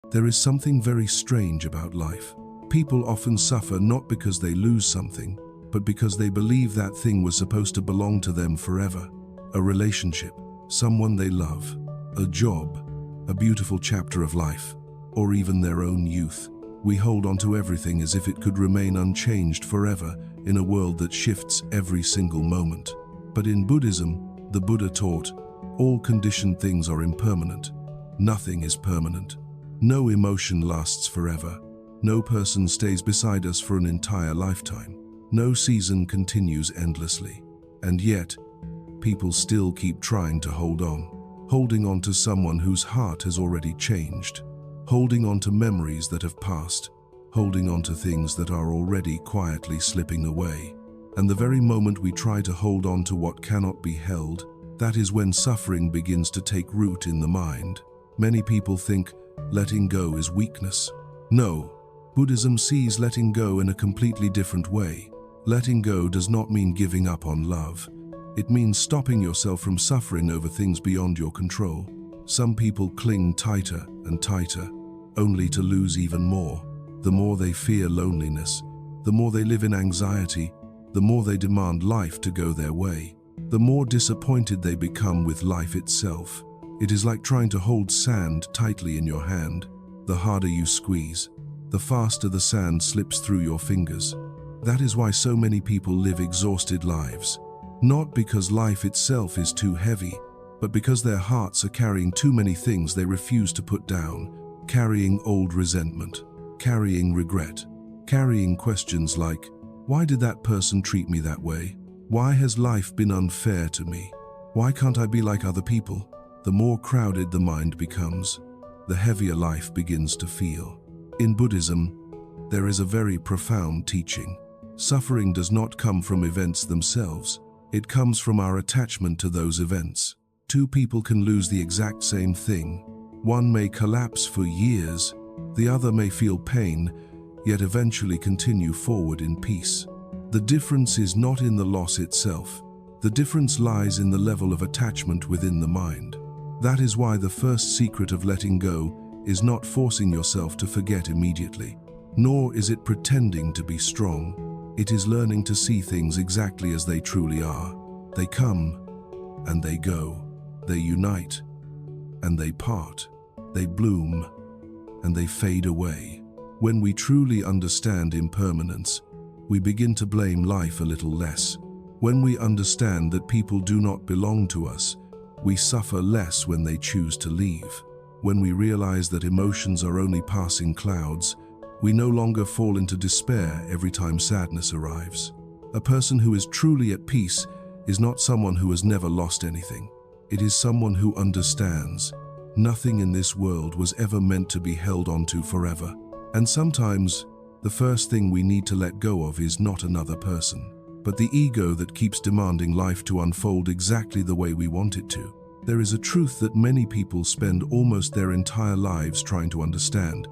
There is something very strange about life. People often suffer not because they lose something, but because they believe that thing was supposed to belong to them forever. A relationship, someone they love, a job, a beautiful chapter of life, or even their own youth. We hold on to everything as if it could remain unchanged forever in a world that shifts every single moment. But in Buddhism, the Buddha taught, all conditioned things are impermanent. Nothing is permanent. No emotion lasts forever. No person stays beside us for an entire lifetime. No season continues endlessly. And yet, people still keep trying to hold on, holding on to someone whose heart has already changed, holding on to memories that have passed, holding on to things that are already quietly slipping away. And the very moment we try to hold on to what cannot be held, that is when suffering begins to take root in the mind. Many people think letting go is weakness. No, Buddhism sees letting go in a completely different way. Letting go does not mean giving up on love. It means stopping yourself from suffering over things beyond your control. Some people cling tighter and tighter, only to lose even more. The more they fear loneliness, the more they live in anxiety, the more they demand life to go their way, the more disappointed they become with life itself. It is like trying to hold sand tightly in your hand. The harder you squeeze, the faster the sand slips through your fingers. That is why so many people live exhausted lives. Not because life itself is too heavy, but because their hearts are carrying too many things they refuse to put down, carrying old resentment, carrying regret, carrying questions like, why did that person treat me that way? Why has life been unfair to me? Why can't I be like other people? The more crowded the mind becomes, the heavier life begins to feel. In Buddhism, there is a very profound teaching. Suffering does not come from events themselves. It comes from our attachment to those events. Two people can lose the exact same thing. One may collapse for years, the other may feel pain, yet eventually continue forward in peace. The difference is not in the loss itself. The difference lies in the level of attachment within the mind. That is why the first secret of letting go is not forcing yourself to forget immediately, nor is it pretending to be strong. It is learning to see things exactly as they truly are. They come and they go. They unite and they part. They bloom and they fade away. When we truly understand impermanence, we begin to blame life a little less. When we understand that people do not belong to us, we suffer less when they choose to leave. When we realize that emotions are only passing clouds, we no longer fall into despair every time sadness arrives. A person who is truly at peace is not someone who has never lost anything. It is someone who understands. Nothing in this world was ever meant to be held onto forever. And sometimes, the first thing we need to let go of is not another person, but the ego that keeps demanding life to unfold exactly the way we want it to. There is a truth that many people spend almost their entire lives trying to understand.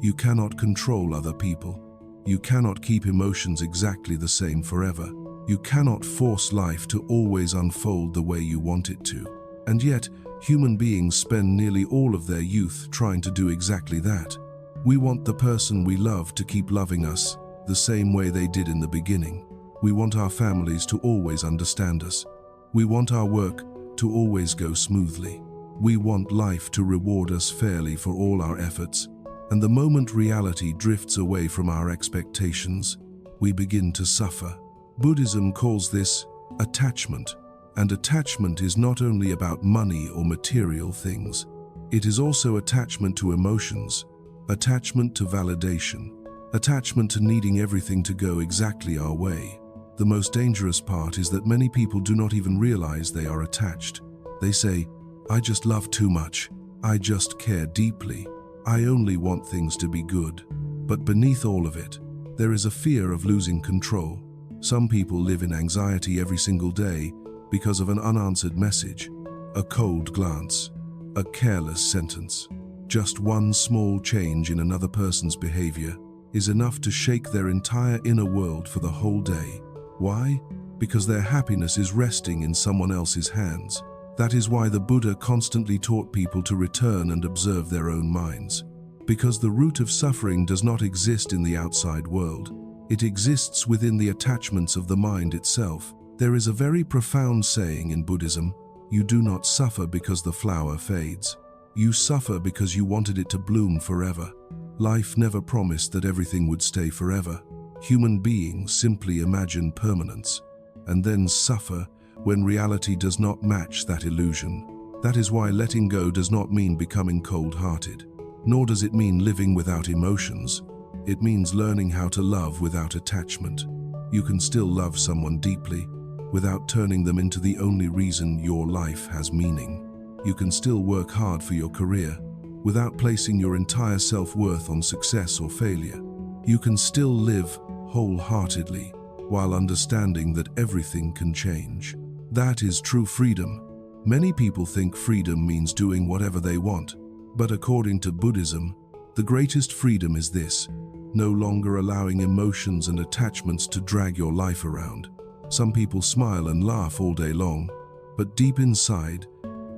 You cannot control other people. You cannot keep emotions exactly the same forever. You cannot force life to always unfold the way you want it to. And yet, human beings spend nearly all of their youth trying to do exactly that. We want the person we love to keep loving us the same way they did in the beginning. We want our families to always understand us. We want our work to always go smoothly. We want life to reward us fairly for all our efforts. And the moment reality drifts away from our expectations, we begin to suffer. Buddhism calls this attachment. And attachment is not only about money or material things. It is also attachment to emotions, attachment to validation, attachment to needing everything to go exactly our way. The most dangerous part is that many people do not even realize they are attached. They say, I just love too much. I just care deeply. I only want things to be good. But beneath all of it, there is a fear of losing control. Some people live in anxiety every single day because of an unanswered message, a cold glance, a careless sentence. Just one small change in another person's behavior is enough to shake their entire inner world for the whole day. Why? Because their happiness is resting in someone else's hands. That is why the Buddha constantly taught people to return and observe their own minds. Because the root of suffering does not exist in the outside world. It exists within the attachments of the mind itself. There is a very profound saying in Buddhism: you do not suffer because the flower fades. You suffer because you wanted it to bloom forever. Life never promised that everything would stay forever. Human beings simply imagine permanence and then suffer when reality does not match that illusion. That is why letting go does not mean becoming cold-hearted, nor does it mean living without emotions. It means learning how to love without attachment. You can still love someone deeply without turning them into the only reason your life has meaning. You can still work hard for your career without placing your entire self-worth on success or failure. You can still live wholeheartedly while understanding that everything can change. That is true freedom. Many people think freedom means doing whatever they want, but according to Buddhism, the greatest freedom is this: no longer allowing emotions and attachments to drag your life around. Some people smile and laugh all day long, but deep inside,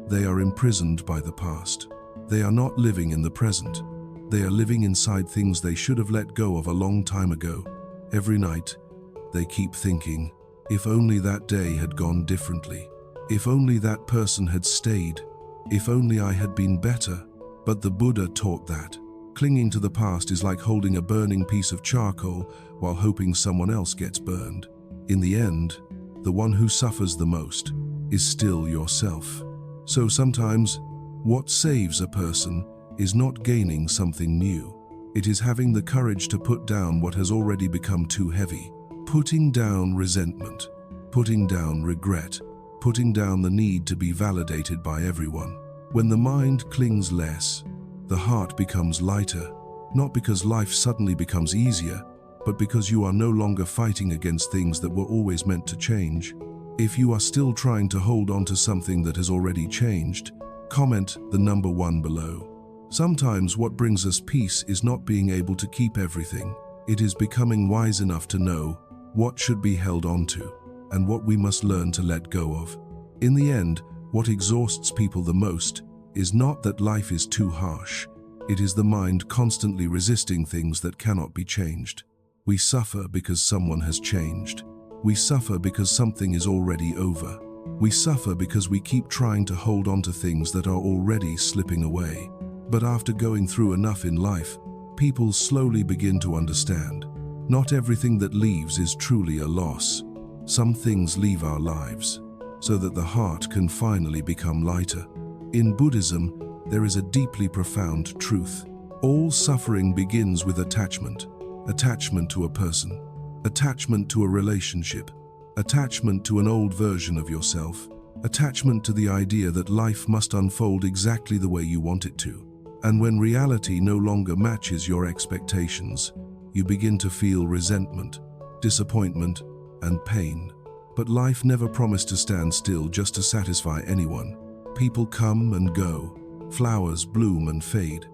they are imprisoned by the past. They are not living in the present. They are living inside things they should have let go of a long time ago. Every night, they keep thinking, if only that day had gone differently. If only that person had stayed. If only I had been better. But the Buddha taught that clinging to the past is like holding a burning piece of charcoal while hoping someone else gets burned. In the end, the one who suffers the most is still yourself. So sometimes, what saves a person is not gaining something new. It is having the courage to put down what has already become too heavy. Putting down resentment, putting down regret, putting down the need to be validated by everyone. When the mind clings less, the heart becomes lighter, not because life suddenly becomes easier, but because you are no longer fighting against things that were always meant to change. If you are still trying to hold on to something that has already changed, comment the number 1 below. Sometimes what brings us peace is not being able to keep everything. It is becoming wise enough to know what should be held on to and what we must learn to let go of. In the end, what exhausts people the most is not that life is too harsh. It is the mind constantly resisting things that cannot be changed. We suffer because someone has changed. We suffer because something is already over. We suffer because we keep trying to hold on to things that are already slipping away. But after going through enough in life, people slowly begin to understand. Not everything that leaves is truly a loss. Some things leave our lives so that the heart can finally become lighter. In Buddhism, there is a deeply profound truth. All suffering begins with attachment. Attachment to a person, attachment to a relationship, attachment to an old version of yourself, attachment to the idea that life must unfold exactly the way you want it to. And when reality no longer matches your expectations, you begin to feel resentment, disappointment, and pain. But life never promised to stand still just to satisfy anyone. People come and go, flowers bloom and fade.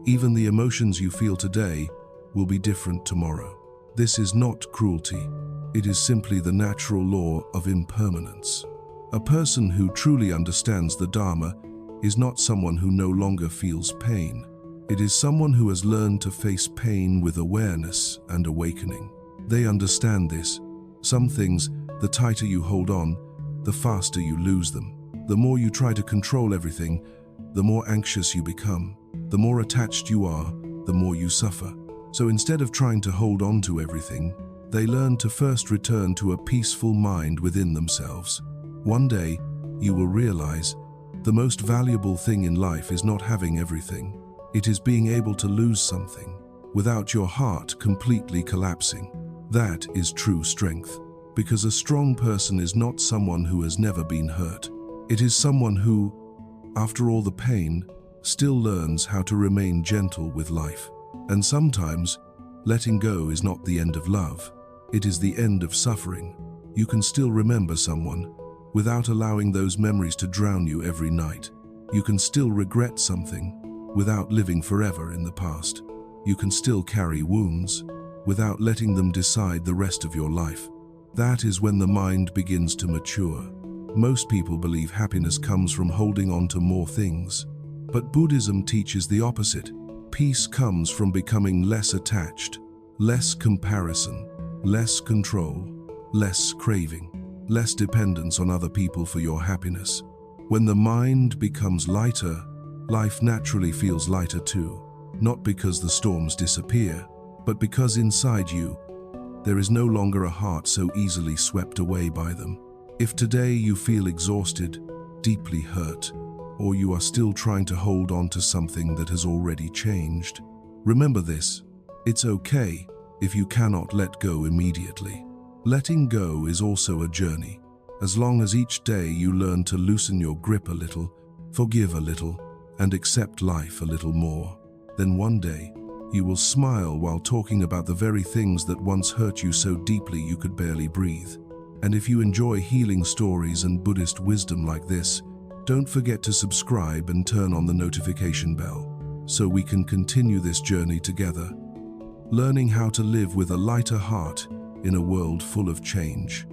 Even the emotions you feel today will be different tomorrow. This is not cruelty. It is simply the natural law of impermanence. A person who truly understands the Dharma is not someone who no longer feels pain. It is someone who has learned to face pain with awareness and awakening. They understand this. Some things, the tighter you hold on, the faster you lose them. The more you try to control everything, the more anxious you become. The more attached you are, the more you suffer. So instead of trying to hold on to everything, they learn to first return to a peaceful mind within themselves. One day, you will realize the most valuable thing in life is not having everything. It is being able to lose something without your heart completely collapsing. That is true strength, because a strong person is not someone who has never been hurt. It is someone who, after all the pain, still learns how to remain gentle with life. And sometimes, letting go is not the end of love. It is the end of suffering. You can still remember someone without allowing those memories to drown you every night. You can still regret something without living forever in the past. You can still carry wounds without letting them decide the rest of your life. That is when the mind begins to mature. Most people believe happiness comes from holding on to more things. But Buddhism teaches the opposite. Peace comes from becoming less attached, less comparison, less control, less craving, less dependence on other people for your happiness. When the mind becomes lighter, life naturally feels lighter too, not because the storms disappear, but because inside you, there is no longer a heart so easily swept away by them. If today you feel exhausted, deeply hurt, or you are still trying to hold on to something that has already changed, remember this: it's okay if you cannot let go immediately. Letting go is also a journey. As long as each day you learn to loosen your grip a little, forgive a little, and accept life a little more, then one day you will smile while talking about the very things that once hurt you so deeply you could barely breathe. And if you enjoy healing stories and Buddhist wisdom like this, don't forget to subscribe and turn on the notification bell so we can continue this journey together, learning how to live with a lighter heart in a world full of change.